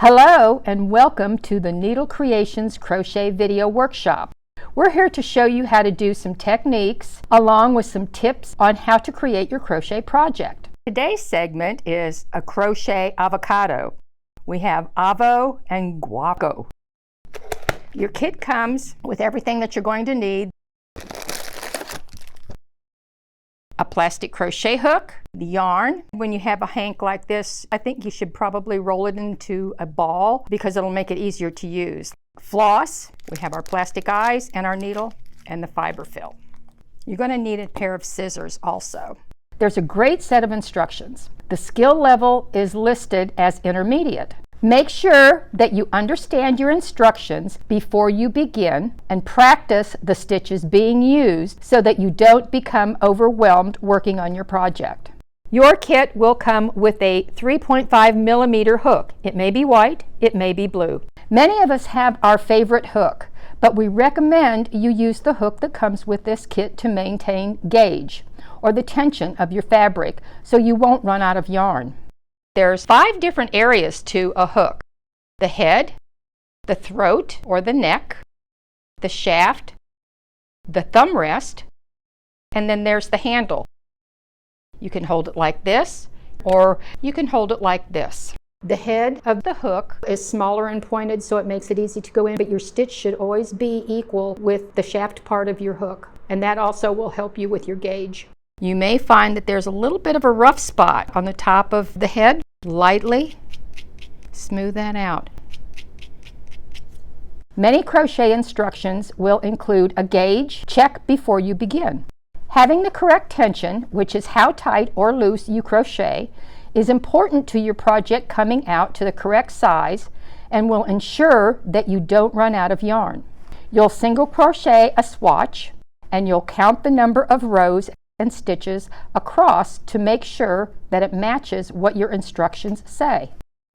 Hello and welcome to the Needle Creations Crochet Video Workshop. We're here to show you how to do some techniques along with some tips on how to create your crochet project. Today's segment is a crochet avocado. We have Avo and Guaco. Your kit comes with everything that you're going to need. A plastic crochet hook, the yarn. When you have a hank like this, I think you should probably roll it into a ball because it'll make it easier to use. Floss, we have our plastic eyes and our needle and the fiber fill. You're going to need a pair of scissors also. There's a great set of instructions. The skill level is listed as intermediate. Make sure that you understand your instructions before you begin and practice the stitches being used so that you don't become overwhelmed working on your project. Your kit will come with a 3.5 millimeter hook. It may be white, it may be blue. Many of us have our favorite hook, but we recommend you use the hook that comes with this kit to maintain gauge or the tension of your fabric so you won't run out of yarn. There's 5 different areas to a hook: the head, the throat or the neck, the shaft, the thumb rest, and then there's the handle. You can hold it like this, or you can hold it like this. The head of the hook is smaller and pointed, so it makes it easy to go in, but your stitch should always be equal with the shaft part of your hook, and that also will help you with your gauge. You may find that there's a little bit of a rough spot on the top of the head. Lightly smooth that out. Many crochet instructions will include a gauge check before you begin. Having the correct tension, which is how tight or loose you crochet, is important to your project coming out to the correct size and will ensure that you don't run out of yarn. You'll single crochet a swatch and you'll count the number of rows and stitches across to make sure that it matches what your instructions say.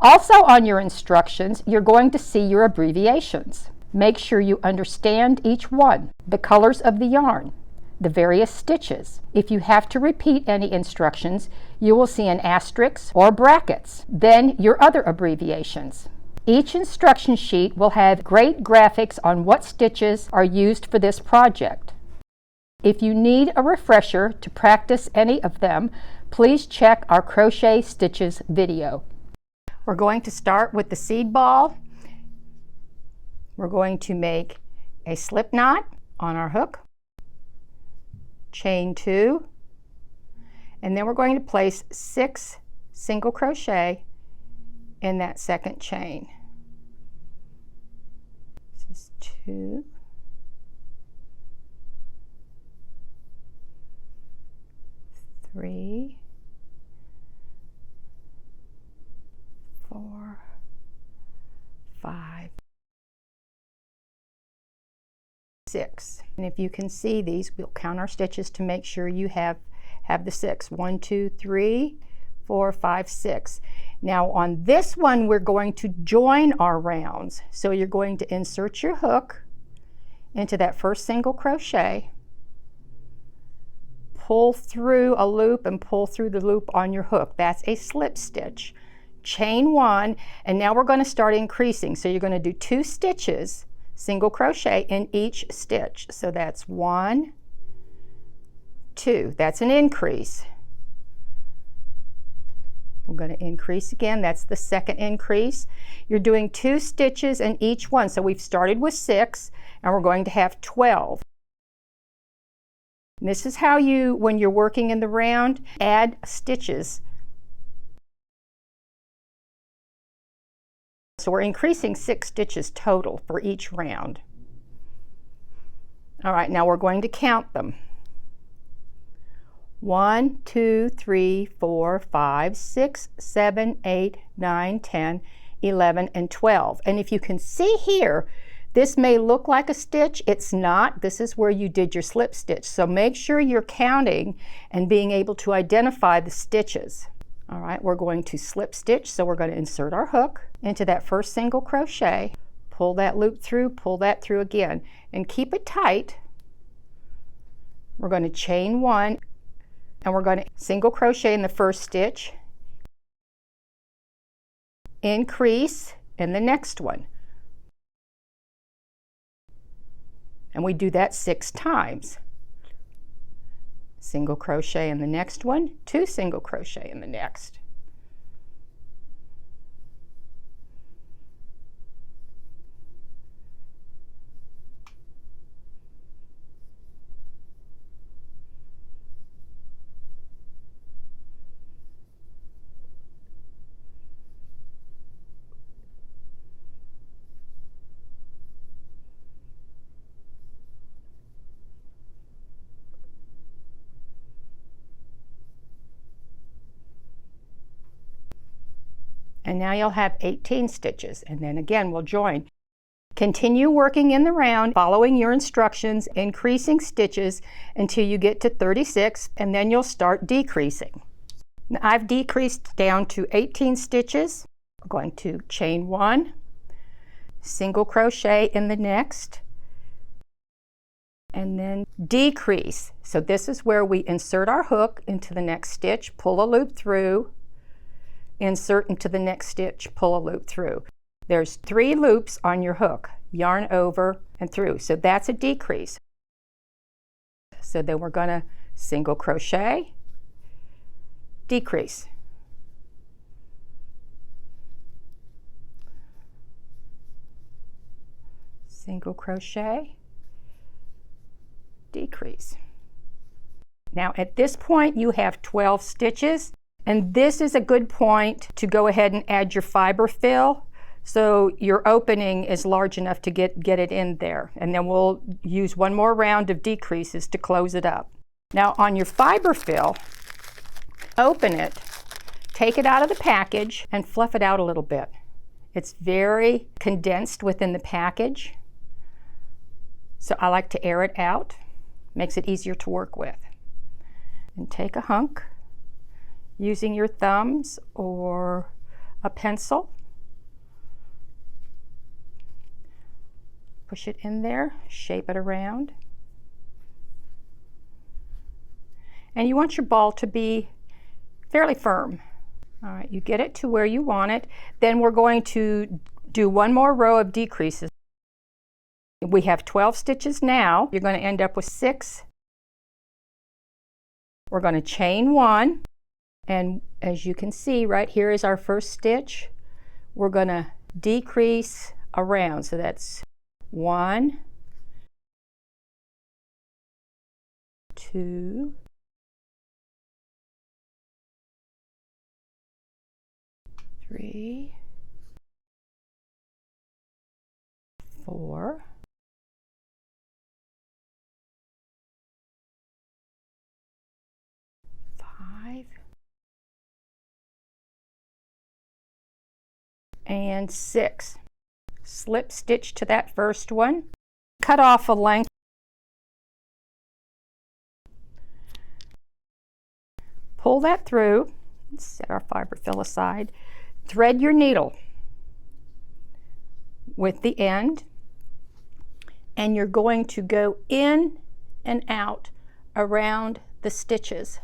Also on your instructions, you're going to see your abbreviations. Make sure you understand each one, the colors of the yarn, the various stitches. If you have to repeat any instructions, you will see an asterisk or brackets, then your other abbreviations. Each instruction sheet will have great graphics on what stitches are used for this project. If you need a refresher to practice any of them, please check our crochet stitches video. We're going to start with the seed ball. We're going to make a slip knot on our hook, chain 2, and then we're going to place 6 single crochet in that second chain. This is 2, 3, 4, 5, 6. And if you can see these, we'll count our stitches to make sure you have the 6. 1, 2, 3, 4, 5, 6. Now on this one, we're going to join our rounds. So you're going to insert your hook into that first single crochet, pull through a loop and pull through the loop on your hook. That's a slip stitch. Chain 1, and now we're going to start increasing. So you're going to do 2 stitches, single crochet in each stitch. So that's 1, 2. That's an increase. We're going to increase again. That's the second increase. You're doing 2 stitches in each one. So we've started with 6, and we're going to have 12. And this is how you, when you're working in the round, add stitches. So we're increasing 6 stitches total for each round. All right, now we're going to count them. 1, 2, 3, 4, 5, 6, 7, 8, 9, 10, 11, and 12. And if you can see here, this may look like a stitch. It's not. This is where you did your slip stitch. So make sure you're counting and being able to identify the stitches. All right, we're going to slip stitch. So we're going to insert our hook into that first single crochet, pull that loop through, pull that through again, and keep it tight. We're going to chain 1, and we're going to single crochet in the first stitch, increase in the next one. And we do that 6 times. Single crochet in the next one, 2 single crochet in the next. And now you'll have 18 stitches, and then again we'll join. Continue working in the round, following your instructions, increasing stitches until you get to 36, and then you'll start decreasing. Now, I've decreased down to 18 stitches. We're going to chain 1, single crochet in the next, and then decrease. So this is where we insert our hook into the next stitch, pull a loop through, insert into the next stitch, pull a loop through. There's 3 loops on your hook, yarn over and through. So that's a decrease. So then we're going to single crochet, decrease. Single crochet, decrease. Now at this point you have 12 stitches. And this is a good point to go ahead and add your fiber fill so your opening is large enough to get it in there. And then we'll use one more round of decreases to close it up. Now on your fiber fill, open it, take it out of the package and fluff it out a little bit. It's very condensed within the package. So I like to air it out, makes it easier to work with. And take a hunk, using your thumbs or a pencil. Push it in there, shape it around. And you want your ball to be fairly firm. All right, you get it to where you want it. Then we're going to do one more row of decreases. We have 12 stitches now. You're going to end up with 6. We're going to chain 1. And as you can see, right here is our first stitch. We're going to decrease around. So that's 1, 2, 3, 4, 5, and 6. Slip stitch to that first one. Cut off a length. Pull that through. Set our fiber fill aside. Thread your needle with the end, and you're going to go in and out around the stitches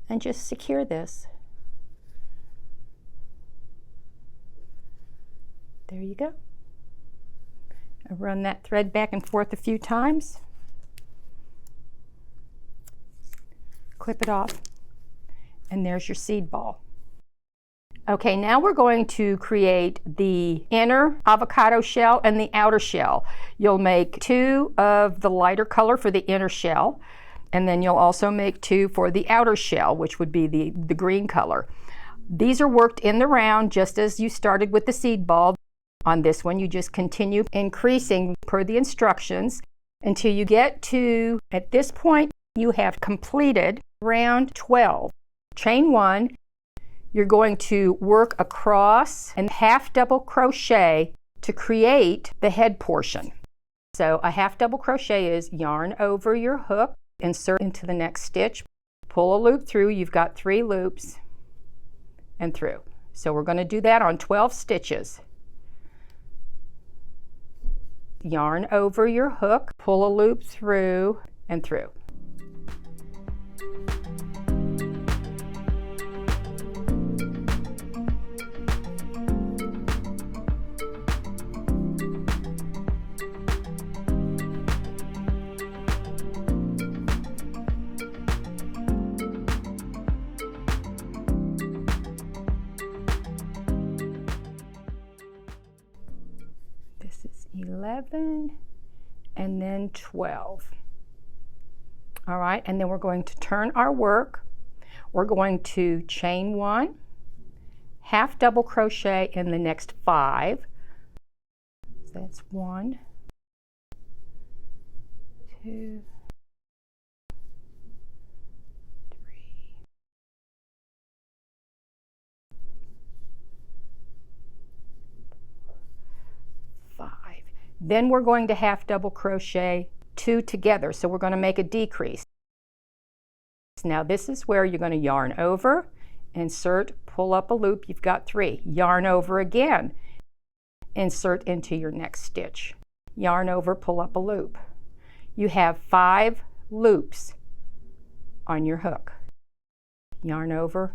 and just secure this. There you go. I run that thread back and forth a few times. Clip it off, and there's your seed ball. Okay, now we're going to create the inner avocado shell and the outer shell. You'll make 2 of the lighter color for the inner shell, and then you'll also make 2 for the outer shell, which would be the green color. These are worked in the round just as you started with the seed ball. On this one, you just continue increasing per the instructions until you get to, at this point, you have completed round 12. Chain 1, you're going to work across and half double crochet to create the head portion. So a half double crochet is yarn over your hook, insert into the next stitch, pull a loop through, you've got 3 loops, and through. So we're going to do that on 12 stitches. Yarn over your hook, pull a loop through and through. 11 and then 12. All right, and then we're going to turn our work. We're going to chain 1, half double crochet in the next 5. So that's 1, 2, 3, 5. Then we're going to half double crochet 2 together, so we're going to make a decrease. Now this is where you're going to yarn over, insert, pull up a loop. You've got 3. Yarn over again, insert into your next stitch. Yarn over, pull up a loop. You have 5 loops on your hook. Yarn over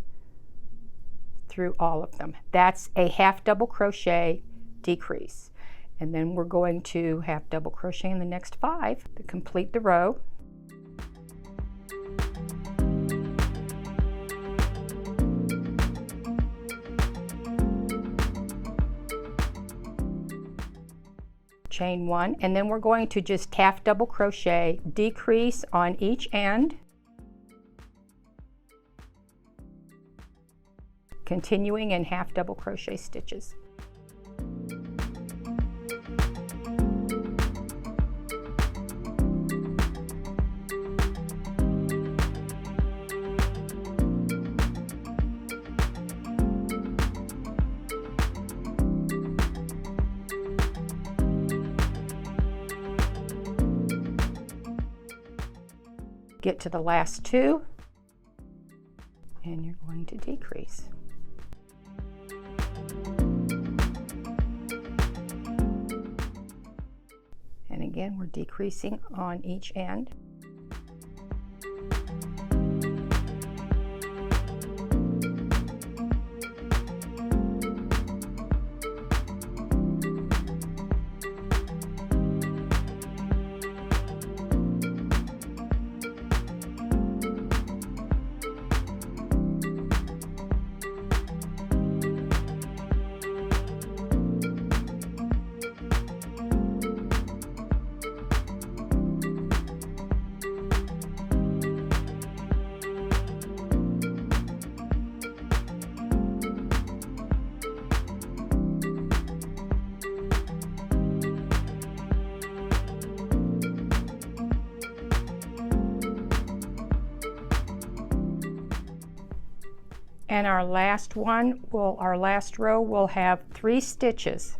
through all of them. That's a half double crochet decrease. And then we're going to half double crochet in the next 5 to complete the row. Chain 1, and then we're going to just half double crochet, decrease on each end, continuing in half double crochet stitches. Get to the last 2, and you're going to decrease. And again, we're decreasing on each end. And our last row will have 3 stitches.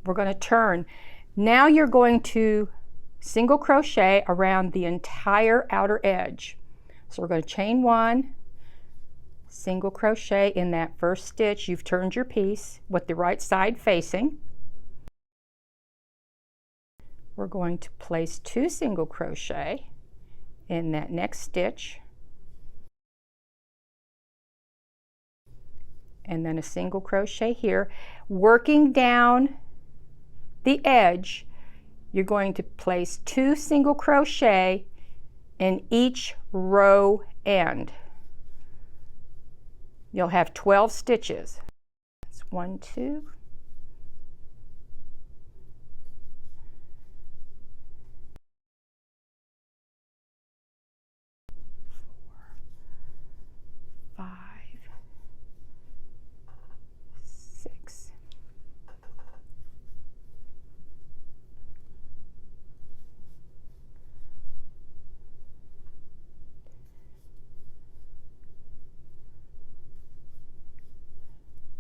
We're going to turn. Now you're going to single crochet around the entire outer edge. So we're going to chain 1, single crochet in that first stitch. You've turned your piece with the right side facing. We're going to place 2 single crochet in that next stitch, and then a single crochet here. Working down the edge, you're going to place 2 single crochet in each row end. You'll have 12 stitches. That's 1, 2, 4, 5, 6,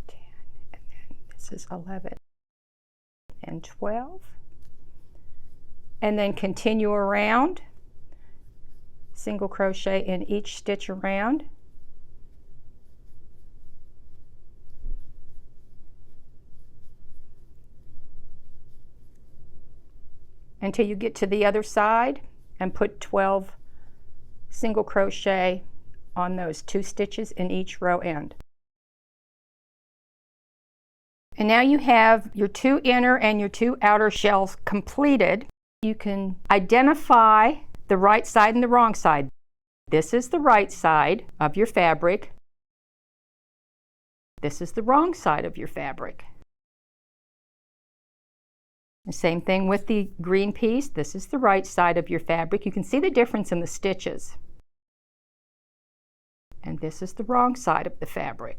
10, and then this is 11 and 12. And then continue around, single crochet in each stitch around. Until you get to the other side and put 12 single crochet on those 2 stitches in each row end. And now you have your 2 inner and your 2 outer shells completed. You can identify the right side and the wrong side. This is the right side of your fabric. This is the wrong side of your fabric. The same thing with the green piece. This is the right side of your fabric. You can see the difference in the stitches. And this is the wrong side of the fabric.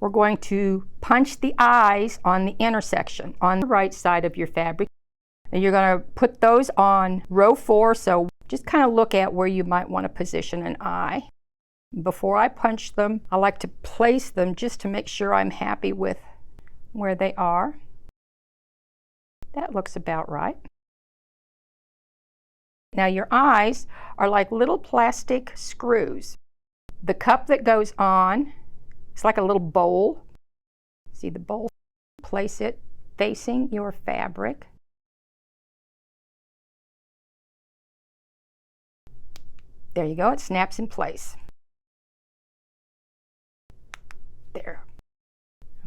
We're going to punch the eyes on the intersection on the right side of your fabric. And you're going to put those on row 4, so just kind of look at where you might want to position an eye. Before I punch them, I like to place them just to make sure I'm happy with where they are. That looks about right. Now your eyes are like little plastic screws. The cup that goes on, it's like a little bowl. See the bowl? Place it facing your fabric. There you go, it snaps in place. There.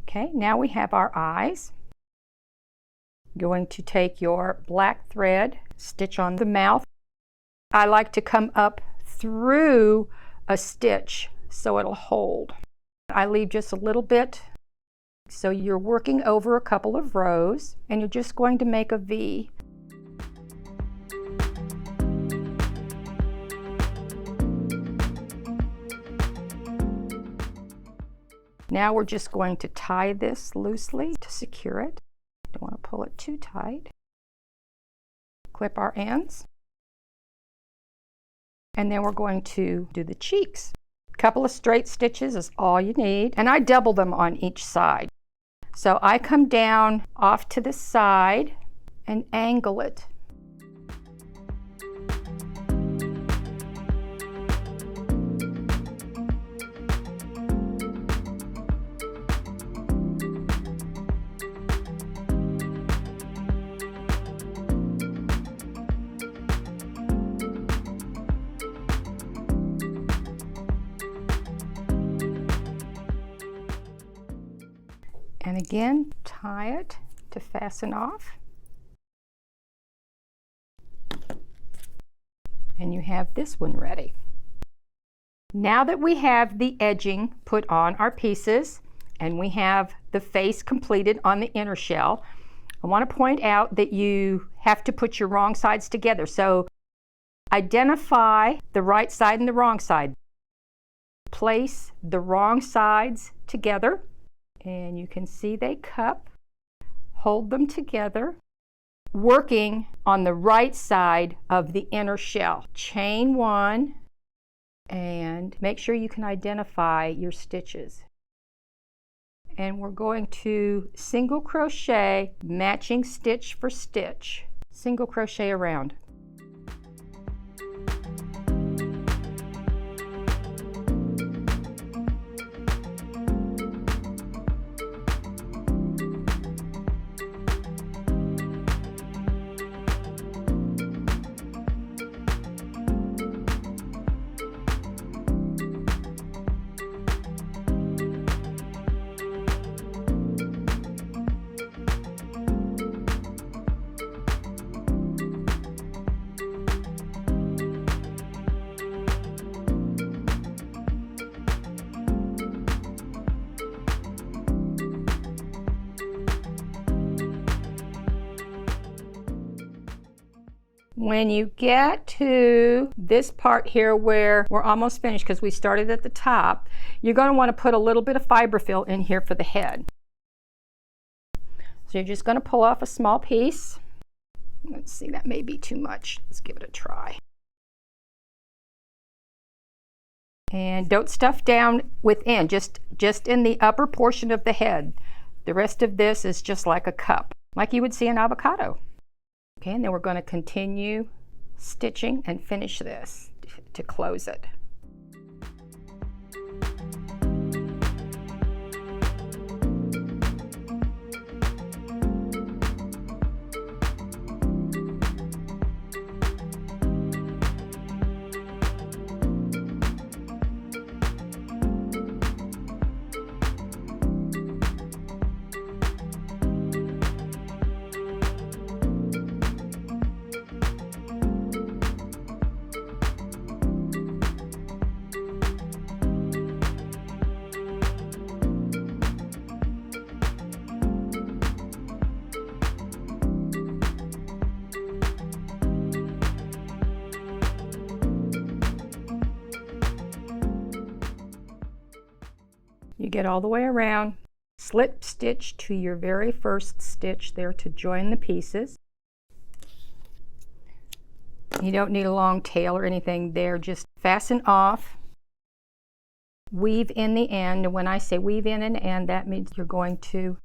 Okay, now we have our eyes. Going to take your black thread, stitch on the mouth. I like to come up through a stitch so it'll hold. I leave just a little bit, so you're working over a couple of rows and you're just going to make a V. Now we're just going to tie this loosely to secure it. Don't want to pull it too tight. Clip our ends. And then we're going to do the cheeks. A couple of straight stitches is all you need. And I double them on each side. So I come down off to the side and angle it. And again, tie it to fasten off. And you have this one ready. Now that we have the edging put on our pieces and we have the face completed on the inner shell, I want to point out that you have to put your wrong sides together. So identify the right side and the wrong side. Place the wrong sides together. And you can see they cup, hold them together, working on the right side of the inner shell. Chain 1 and make sure you can identify your stitches. And we're going to single crochet, matching stitch for stitch, single crochet around. When you get to this part here where we're almost finished because we started at the top, you're going to want to put a little bit of fiberfill in here for the head. So you're just going to pull off a small piece. Let's see, that may be too much. Let's give it a try. And don't stuff down within, just in the upper portion of the head. The rest of this is just like a cup, like you would see an avocado. Okay, and then we're going to continue stitching and finish this to close it. get all the way around. Slip stitch to your very first stitch there to join the pieces. You don't need a long tail or anything there, just fasten off. Weave in the end, and when I say weave in an end, that means you're going to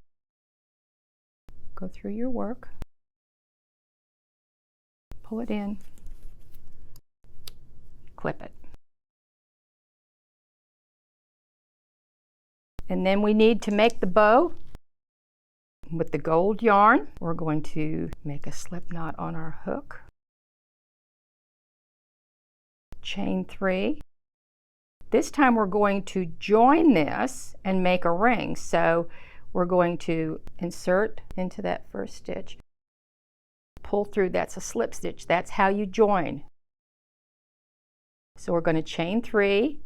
go through your work, pull it in, clip it. And then we need to make the bow with the gold yarn. We're going to make a slip knot on our hook. Chain 3. This time we're going to join this and make a ring. So we're going to insert into that first stitch, pull through, that's a slip stitch. That's how you join. So we're going to chain 3,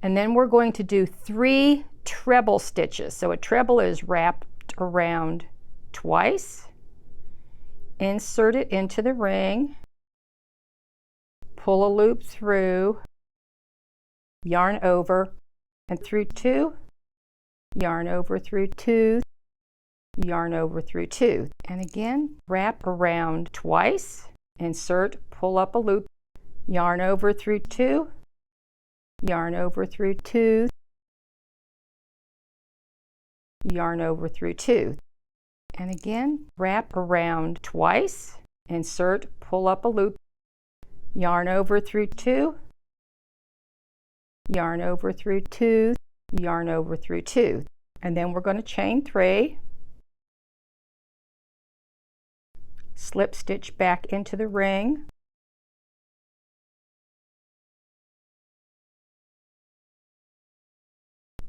and then we're going to do 3 treble stitches. So a treble is wrapped around twice, insert it into the ring, pull a loop through, yarn over and through 2, yarn over through 2, yarn over through 2, and again wrap around twice, insert, pull up a loop, yarn over through 2, yarn over through 2, yarn over through 2, and again wrap around twice, insert, pull up a loop, yarn over through 2, yarn over through 2, yarn over through 2, and then we're going to chain 3, slip stitch back into the ring,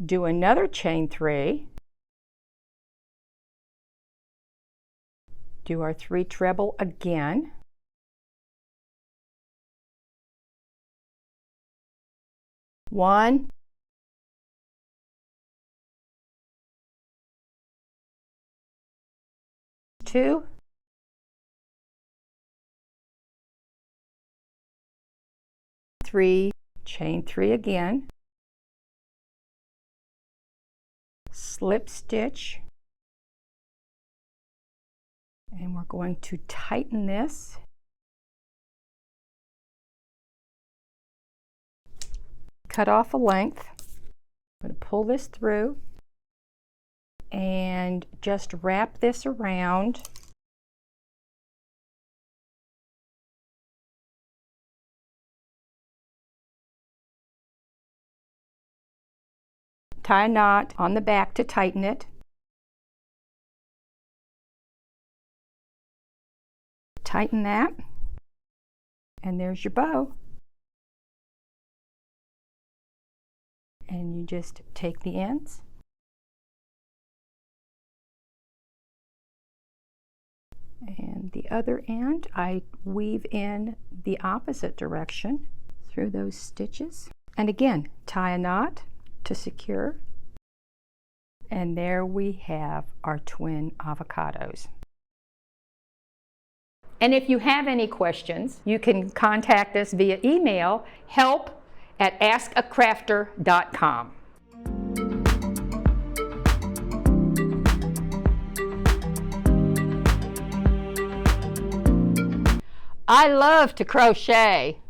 do another chain 3, do our 3 treble again, one, two, three, chain 3 again, slip stitch, and we're going to tighten this. Cut off a length. I'm going to pull this through and just wrap this around. Tie a knot on the back to tighten it. Tighten that, and there's your bow. And you just take the ends and the other end I weave in the opposite direction through those stitches, and again tie a knot to secure, and there we have our twin avocados. And if you have any questions, you can contact us via email, help@askacrafter.com. I love to crochet.